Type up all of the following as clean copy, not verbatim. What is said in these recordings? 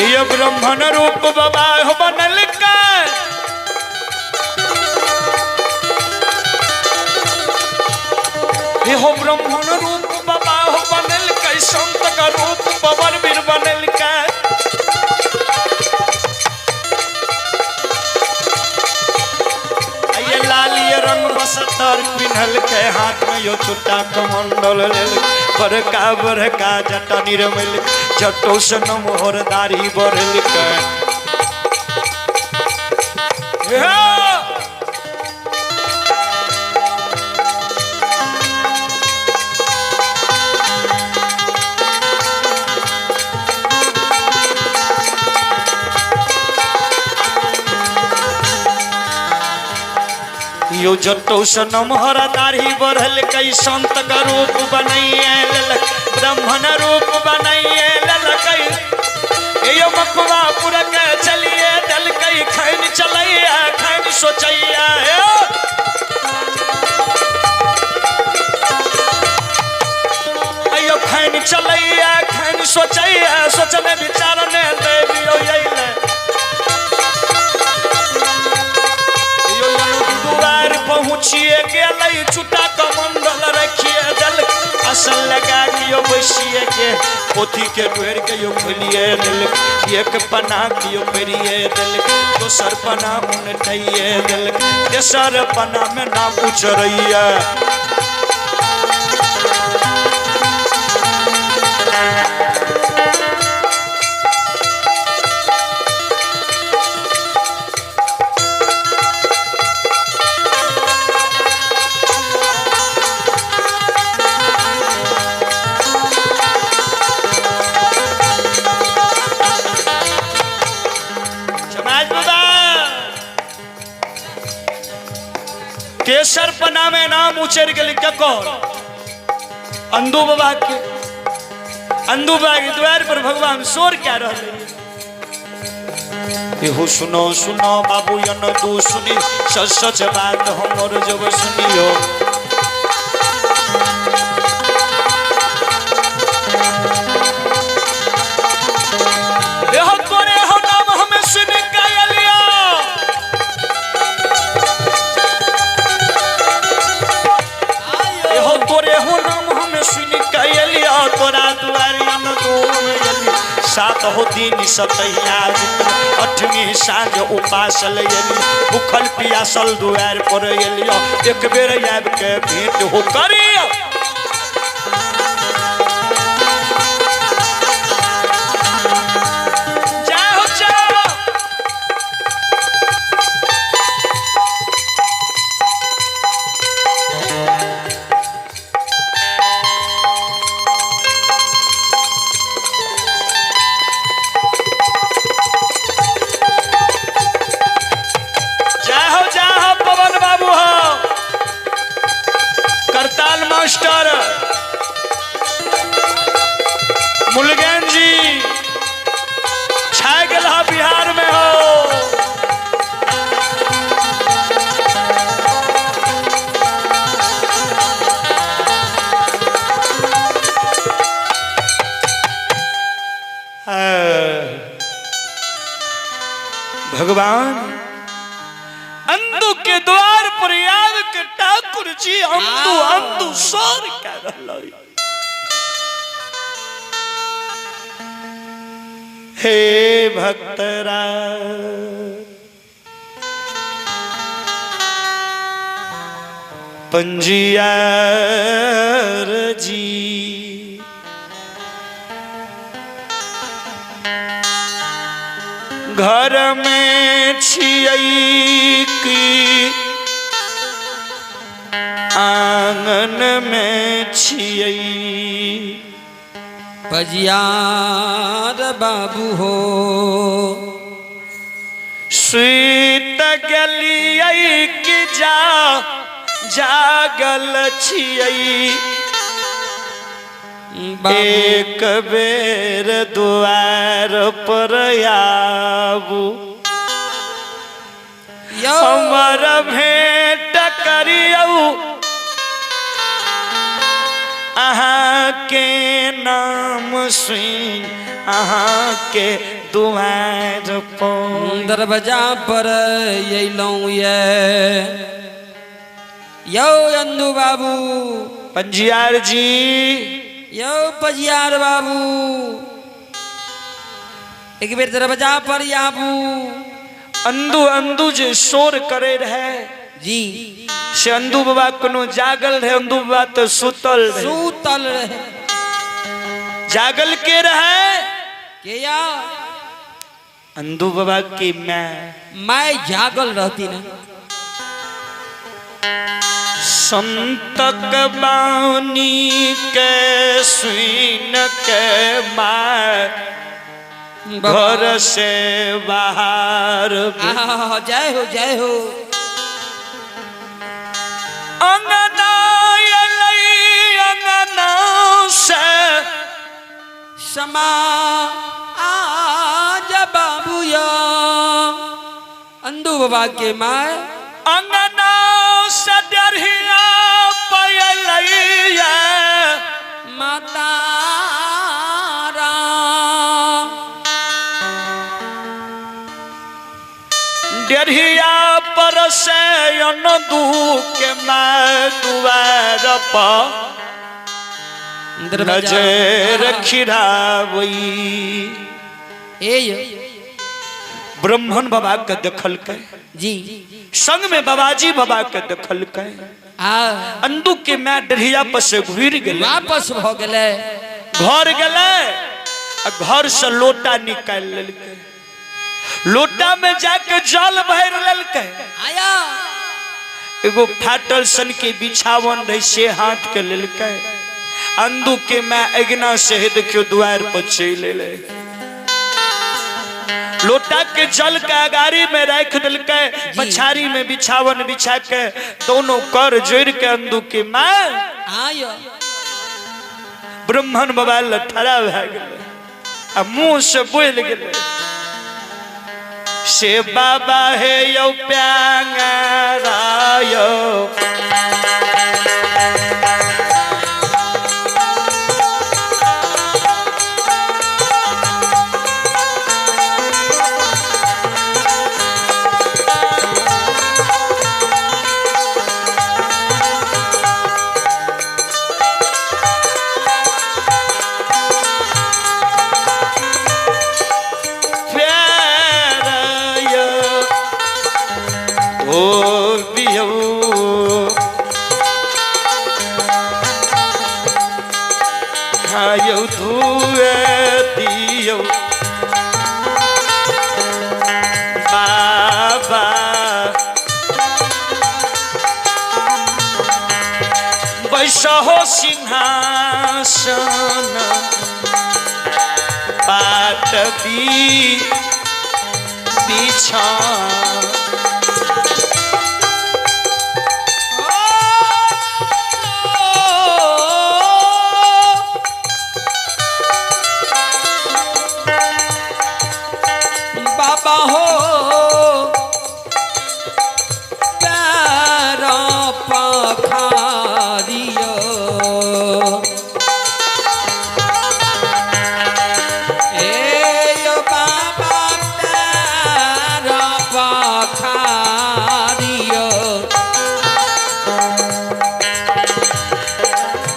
ये ब्रह्मण रूप बाबा हो बनल का ये हो ब्रह्मण रूप बाबा हो बनल का संत का रूप पवन बीर बनल का रंग बसतर पिन्हल के हाथ में यो छुट्टा कमंडल लेल बरका बरका जटा निर्मल जटो से नमोहर दाढ़ी बढ़ल के यो जटो से नमहर दाढ़ी बढ़ल कई संत का रूप बनाइए ब्राह्मण रूप बनाइए ललकई यो मखवापुर के चलिए दल कई खैन चलैया खैन सोचैया यो खैन चलैया खैन सोचैया सोचने विचारने देवी यो यैले पहुँचिए गए छुटा कमंडल रखिए दल असल लगा कि बैसिए के पोथी के ढेर के यो खोलिए दिल एक पना की पेरिए दिल दोसर पना उनटिए दिल तेसर पना में नाम उचरैया केसर पना में नाम उचर के लिखा कौन अंधु बाबा के अंधु बाबा के द्वार पर भगवान शोर क्या रहे हो सुनो सुनो बाबू यन तू सुनी सच सच बात हमर जब सुनियो देहो तोरे हो नाम हमें सुन के लिया तोरे हो नाम हमें सुन के लिया तोरा दुआरियन दूर सात हो दिन सतैया अठवीं साँझ उपास लैली भूखल पियासल दुआर पर एलियो एक बेर आब के भेंट हो करियो मास्टर मुलगेन जी छा गया बिहार में हो भगवान अंधु के द्वार पर याद के ठाकुर जी अंधु अंधु सोर कर रहा हे भक्तरा पंजियार जी घर में छियई की आंगन में छियई पजियार बाबू हो सुत गलियई की जागल छियई एक बेर द्वार पर आबू हमर भेंट करियौ अहाँ के नाम सुई अहाँ के दुआर पर। दरवाजा पर अयलौं यौ अंधु बाबू। पंजियार जी, यौ पजियार बाबू, एक बेर दरवाजा पर आबू। अंधु अंधु जे शोर करे रहे जी, से अंधु बाबा कोनो जागल रहे, अंधु बाबा तो सुतल रहे। सूतल रहे। जागल के रहे के या अंधु बाबा की मैं जागल रहती ना। संतक बानी के सुन के मार घर से बाहर जय हो जय हो। अंगना अंगना से समा आज बाबू या अंधु बाबा के माय अंगना से डरिया पयलैया माता डरिया पर से अनदू के मैं दुआर पर नजर खिरावई। ब्राह्मण बाबा के देखल के जी, संग में बाबाजी बाबा के देखल के अंधु के मैं डरिया पर से घुर गए, वापस भ गए, घर गए, घर से लोटा निकाल लेलके, लोटा में जाके जल भर लेलके। आया एगो फाटल सन के बिछावन रहे से हाथ के लेलके। अंधु के मैं अगना से देखियो द्वार पर चले ले, लोटा के जल के अगारी में रख दिलके, पछारी में बिछावन बिछा के दोनों कर जोड़ के अंधु के मैं ब्राह्मण बाबा लठड़ा भए गेलै आ मुंह से बोल गेलै से बाबा हे यौ प्यांगरा यौ बैसहो सिंहासन पाट बिछा बाबा हो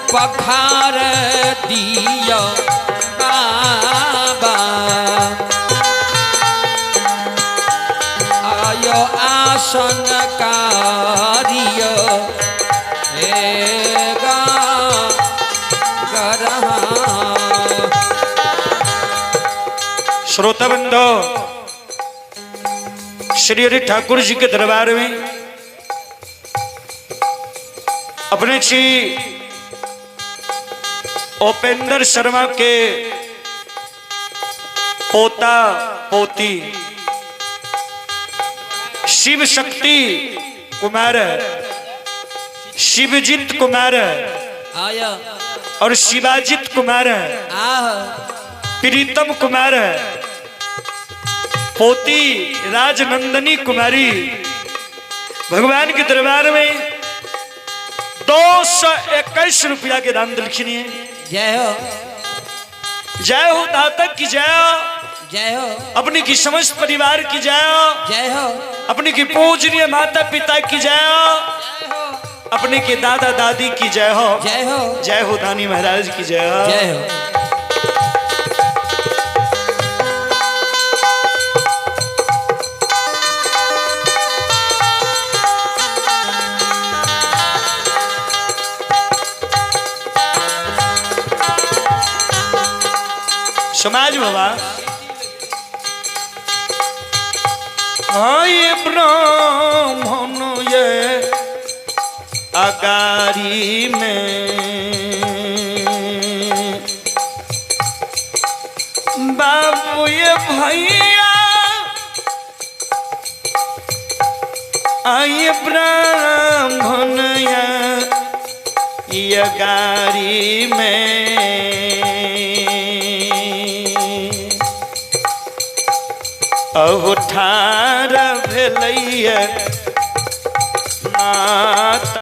पखार दिया बाबा आयो आसन कार्य श्रोता बंधो, श्री हरि ठाकुर जी के दरबार में अपने श्री उपेंद्र शर्मा के पोता पोती शिव शक्ति कुमार, शिवजीत कुमार आया और शिवाजित कुमार, प्रीतम कुमार, पोती राजनंदनी कुमारी भगवान के दरबार में 221 रुपया के दान दिलखिनी है। जय हो। जय हो दाता की जय हो, जय हो, अपनी की समस्त परिवार की जय हो, जय हो, अपनी की पूजनीय माता पिता की जय हो, अपने के दादा दादी की जय हो, जय हो, जय हो दानी महाराज की जय हो। जय हो। समाज बाबा आए ब्राह्मण ये अगारी में बाबू ये भैया आए ब्राह्मण ये अगारी में अवठार भेलैया माता